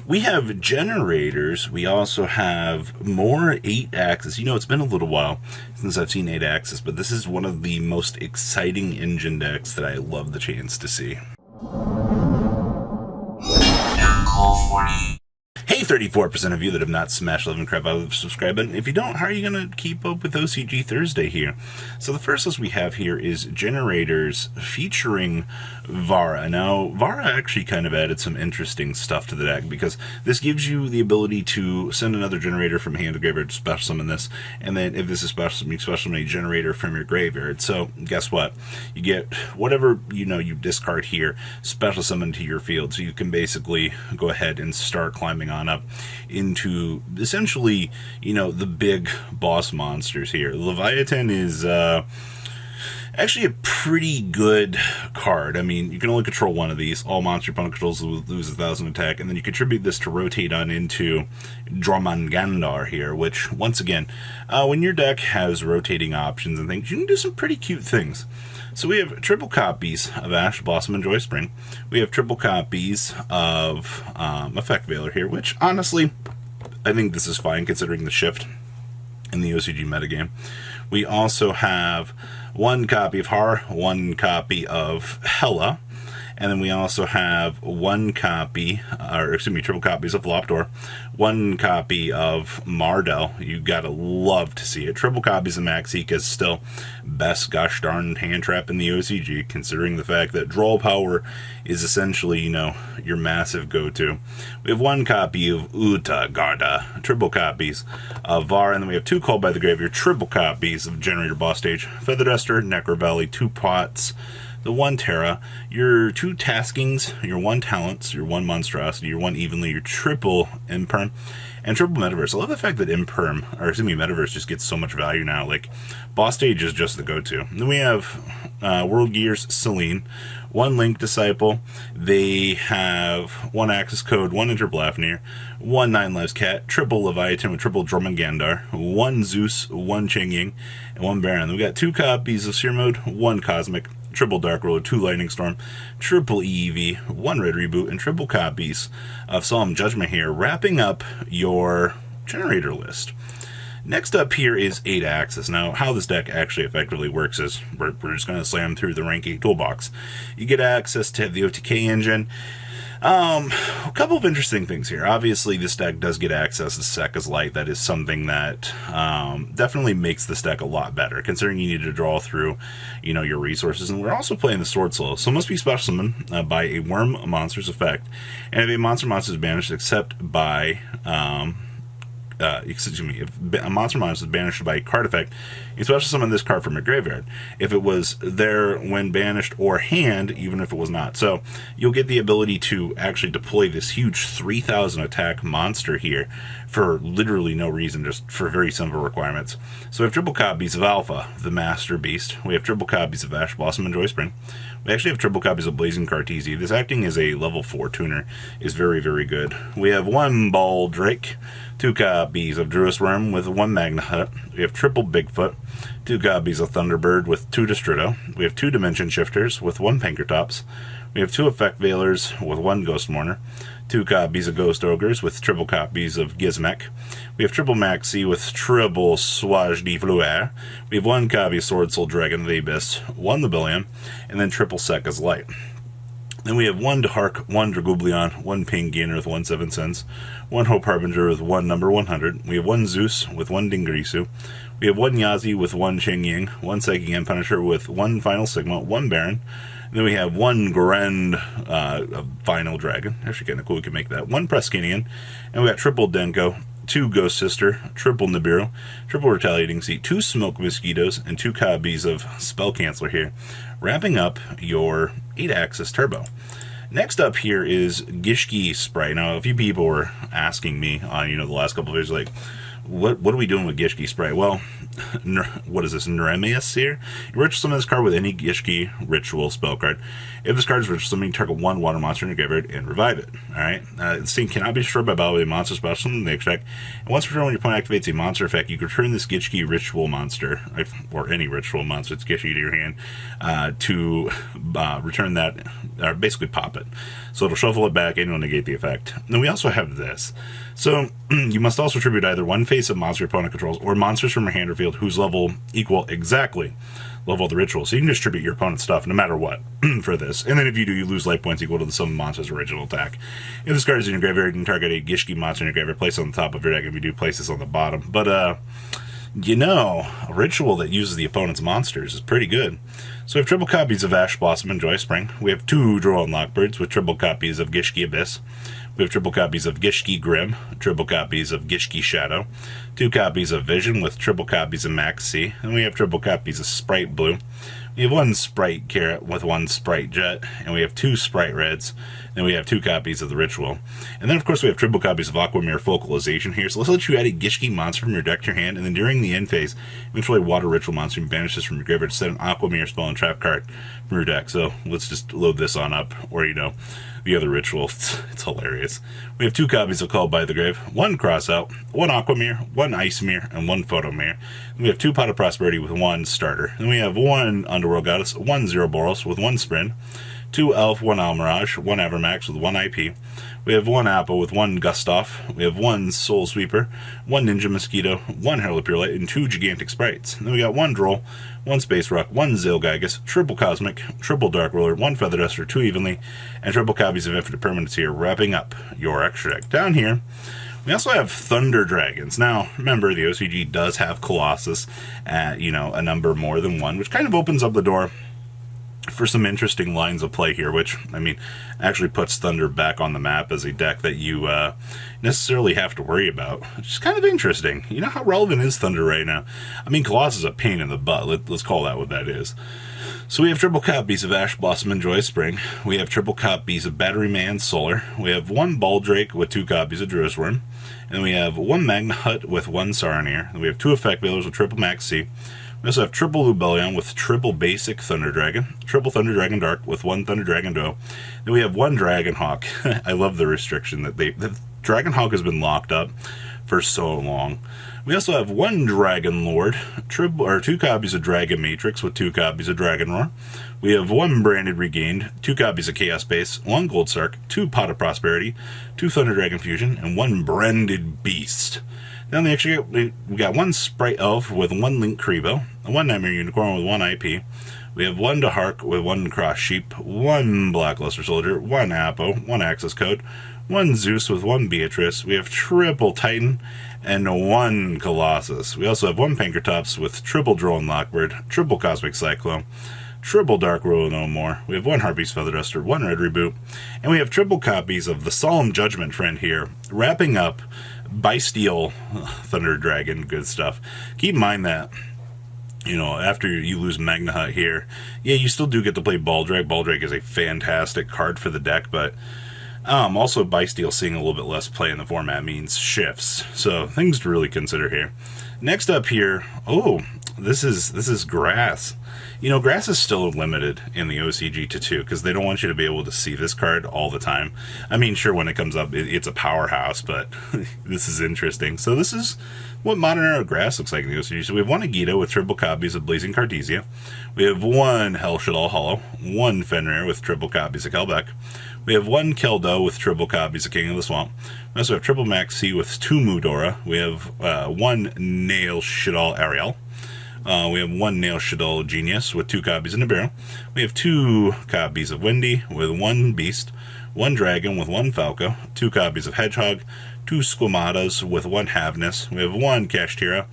We have generators. We also have more 8-axis. You know, it's been a little while since I've seen 8-axis, but this is one of the most exciting engine decks that I love the chance to see. Hey, 34% of you that have not smashed the living crap out of the subscribe button. If you don't, how are you going to keep up with OCG Thursday here? So the first list we have here is Generators featuring Vara. Now, Vara actually kind of added some interesting stuff to the deck because this gives you the ability to send another generator from hand to graveyard to special summon this, and then if this is special summon, you special summon a generator from your graveyard. So guess what? You get whatever you discard here, special summon to your field, so you can basically go ahead and start climbing on up into essentially, the big boss monsters here. Leviathan is actually a pretty good card. I mean, you can only control one of these. All monster opponent controls lose 1,000 attack, and then you contribute this to rotate on into Jormungandr here, which, once again, when your deck has rotating options and things, you can do some pretty cute things. So we have triple copies of Ash, Blossom, and Joy Spring. We have triple copies of Effect Veiler here, which, honestly, I think this is fine considering the shift in the OCG metagame. We also have one copy of Har, one copy of Hela, and then we also have one copy, triple copies of Loptor, one copy of Mardell. You gotta love to see it. Triple copies of Maxika is still best gosh darn hand trap in the OCG, considering the fact that draw power is essentially, your massive go-to. We have one copy of Uta Garda, triple copies of Var, and then we have two Called by the Graveyard, triple copies of Generator Boss Stage, Feather Duster, Necro Valley, two Pots, the one Terra, your two Taskings, your one Talents, your one Monstrosity, your one Evenly, your triple Imperm, and triple Metaverse. I love the fact that Metaverse just gets so much value now. Like, Boss Stage is just the go-to. Then we have World Gears Celine, one Link Disciple. They have one Axis Code, one Interblafnir, one Nine Lives Cat, triple Leviathan with triple Jormungandr, one Zeus, one Chengying, and one Baron. Then we got two copies of Seer Mode, one Cosmic, triple Dark Roller, two Lightning Storm, triple EEV, one Red Reboot, and triple copies of Solemn Judgment here, wrapping up your generator list. Next up here is 8-axis. Now, how this deck actually effectively works is we're just going to slam through the rank 8 toolbox. You get access to the OTK engine. A couple of interesting things here. Obviously, this deck does get access to Sekka's Light. That is something that definitely makes this deck a lot better, considering you need to draw through, your resources. And we're also playing the Sword Soul, so it must be special summoned by a Worm monster's effect. And if a monster is banished except by if a monster is banished by a card effect, you special summon this card from your graveyard. If it was there when banished or hand, even if it was not. So you'll get the ability to actually deploy this huge 3,000 attack monster here for literally no reason, just for very simple requirements. So we have triple copies of Alpha, the Master Beast. We have triple copies of Ash, Blossom, and Joy Spring. We actually have triple copies of Blazing Cartesia. This, acting as a level 4 tuner, is very, very good. We have one Ball Drake, two copies of Druis Worm with one Magna Hut. We have triple Bigfoot, two copies of Thunderbird with two Destrudo. We have two Dimension Shifters with one Pankratops. We have two Effect Veilers with one Ghost Mourner, two copies of Ghost Ogres with triple copies of Gizmek. We have triple Maxi with triple Swage de Fleur. We have one copy of Sword Soul Dragon of the Abyss, one Libilium, and then triple Sekka's Light. Then we have one Dehark, one Dragublion, one Pain Gainer with one 7 cents, one Hope Harbinger with one number 100. We have one Zeus with one Dingarisu. We have one Yazi with one Chengying, one Psychic Hand Punisher with one Final Sigma, one Baron. And then we have one Grand Final Dragon. Actually kind of cool, we can make that. One Preskinian. And we got triple Denko, two Ghost Sister, triple Nibiru, triple Retaliating Seat, two Smoke Mosquitoes, and two copies of Spell Canceller here, wrapping up your 8-axis turbo. Next up here is Gishki Sprite. Now, a few people were asking me on, the last couple of videos, like, what are we doing with Gishki Sprite? Well, what is this, Neremius here? You ritual summon this card with any Gishki ritual spell card. If this card is ritual summoning, target one water monster in your graveyard and revive it. Alright? This thing cannot be destroyed by battle with a monster spell summon the extract. And once per turn when your opponent activates a monster effect, you can return this Gishki ritual monster, or any ritual monster, it's Gishki to your hand, to return that, or basically pop it. So it'll shuffle it back and it'll negate the effect. And we also have this. So you must also tribute either one face of monster your opponent controls or monsters from your hand or field whose level equal exactly level of the ritual. So you can distribute your opponent's stuff no matter what for this. And then if you do, you lose life points equal to the sum of monster's original attack. If this card is in your graveyard, you can target a Gishki monster in your graveyard, place it on the top of your deck. If you do, place this on the bottom. But, you know, a ritual that uses the opponent's monsters is pretty good. So we have triple copies of Ash Blossom and Joy Spring. We have 2 Droll Lockbirds with triple copies of Gishki Abyss. We have triple copies of Gishki Grim, triple copies of Gishki Shadow, 2 copies of Vision with triple copies of Max C, and we have triple copies of Sprite Blue. We have 1 Sprite Carrot with 1 Sprite Jet, and we have 2 Sprite Reds, and we have 2 copies of the Ritual. And then, of course, we have triple copies of Aquamirror Focalization here. So let's let you add a Gishki monster from your deck to your hand, and then during the end phase, eventually Water Ritual monster and banish this from your graveyard to set an Aquamirror spell and trap card from your deck. So let's just load this on up, or, you know, the other ritual. It's hilarious. We have 2 copies of Called by the Grave, 1 Crossout, 1 Aquamirror, 1 Ice Mirror, and 1 Photo Mirror. And we have 2 Pot of Prosperity with 1 Starter. And we have 1 Underworld Goddess, 1 Zero Boros with 1 Sprint, 2 Elf, 1 Almirage, 1 Avermax with 1 IP. We have 1 Apple with 1 Gustav. We have 1 Soul Sweeper, 1 Ninja Mosquito, 1 Herald of Pure Light, and 2 Gigantic Sprites. And then we got 1 Droll, 1 Space Rock, 1 Zilgigus, triple Cosmic, triple Dark Ruler, 1 Feather Duster, 2 Evenly, and triple copies of Infinite Permanence here, wrapping up your extra deck. Down here, we also have Thunder Dragons. Now, remember, the OCG does have Colossus at, you know, a number more than 1, which kind of opens up the door for some interesting lines of play here, which, I mean, actually puts Thunder back on the map as a deck that you necessarily have to worry about, which is kind of interesting. You know, how relevant is Thunder right now? I mean, Colossus is a pain in the butt. Let's call that what that is. So we have triple copies of Ash Blossom and Joy Spring. We have triple copies of Battery Man Solar. We have 1 Baldrake with 2 copies of Druid's Worm. And we have 1 Magna Hut with 1 Saronir. And we have 2 Effect Veilers with triple Max C. We also have triple Lubellion with triple basic Thunder Dragon, triple Thunder Dragon Dark with 1 Thunder Dragon Duo. Then we have 1 Dragon Hawk. I love the restriction that the Dragon Hawk has been locked up for so long. We also have 1 Dragon Lord, 2 copies of Dragon Matrix with 2 copies of Dragon Roar. We have 1 Branded Regained, 2 copies of Chaos Base, 1 Gold Sark, 2 Pot of Prosperity, 2 Thunder Dragon Fusion, and 1 Branded Beast. Then we got 1 Sprite Elf with 1 Link Kribo, 1 Nightmare Unicorn with 1 IP. We have 1 Dahark with 1 Cross Sheep, 1 Blackluster Soldier, 1 Apo, 1 Access Code, 1 Zeus with 1 Beatrice. We have triple Titan and 1 Colossus. We also have 1 Pankratops with triple Droll and Lockbird, triple Cosmic Cyclone, triple Dark Ruler No More. We have 1 Harpies Feather Duster, 1 Red Reboot, and we have triple copies of the Solemn Judgment Friend here, wrapping up Bysteel Thunder Dragon. Good stuff. Keep in mind that, you know, after you lose Magna Hut here, yeah, you still do get to play Baldrake. Baldrake is a fantastic card for the deck, but also Bysteel seeing a little bit less play in the format means shifts. So things to really consider here. Next up here, oh, this is Grass. You know, Grass is still limited in the OCG to 2 because they don't want you to be able to see this card all the time. I mean, sure, when it comes up, it's a powerhouse, but this is interesting. So this is what Modern Era Grass looks like in the OCG. So we have 1 Agito with triple copies of Blazing Cartesia. We have 1 Hell Shaddoll Hollow, 1 Fenrir with triple copies of Kelbeck. We have 1 Keldo with triple copies of King of the Swamp. We also have triple Max C with 2 Mudora. We have 1 Nail Shaddoll Ariel. We have 1 Nail Shaddoll Genius with 2 copies of Nibiru. We have 2 copies of Windy with 1 Beast, 1 Dragon with 1 Falco, 2 copies of Hedgehog, 2 Squamatas with 1 Havness. We have 1 Kashtira.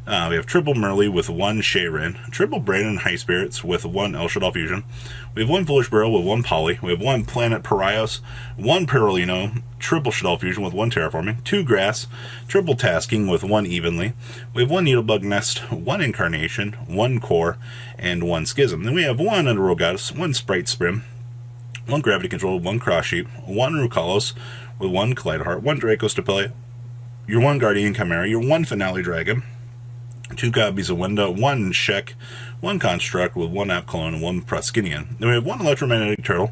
We have triple Merly with 1 Shayrin, triple Brandon High Spirits with 1 El Shaddoll Fusion. We have 1 Foolish Burrow with 1 Poly. We have 1 Planet Parios, 1 Perolino, triple Shaddoll Fusion with 1 Terraforming, 2 Grass, triple Tasking with 1 Evenly. We have 1 Needlebug Nest, 1 Incarnation, 1 Core, and 1 Schism. Then we have 1 Underworld Goddess, 1 Sprite Sprim, 1 Gravity Control, 1 Cross Sheep, 1 Rukalos with 1 Kaleidoheart, 1 Draco Stapelia, your 1 Guardian Chimera, your 1 Finale Dragon, 2 copies of Window, 1 Shek, 1 Construct with 1 Apclone and 1 Proskinian. Then we have 1 Electromagnetic Turtle,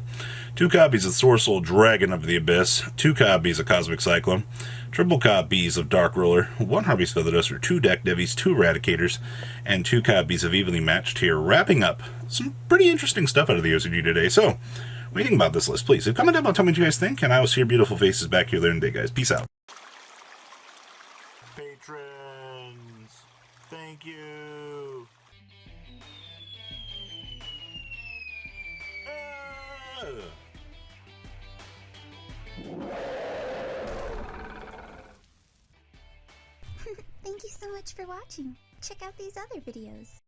2 copies of Soul Dragon of the Abyss, 2 copies of Cosmic Cyclone, triple copies of Dark Ruler, 1 Harvey's Feather Duster, 2 Deck Devies, 2 Eradicators, and 2 copies of Evenly Matched here, wrapping up some pretty interesting stuff out of the OCG today. So, what do you think about this list? Please, comment down below, tell me what you guys think, and I will see your beautiful faces back here later in the day, guys. Peace out. Patrons, thank you. Thank you so much for watching. Check out these other videos.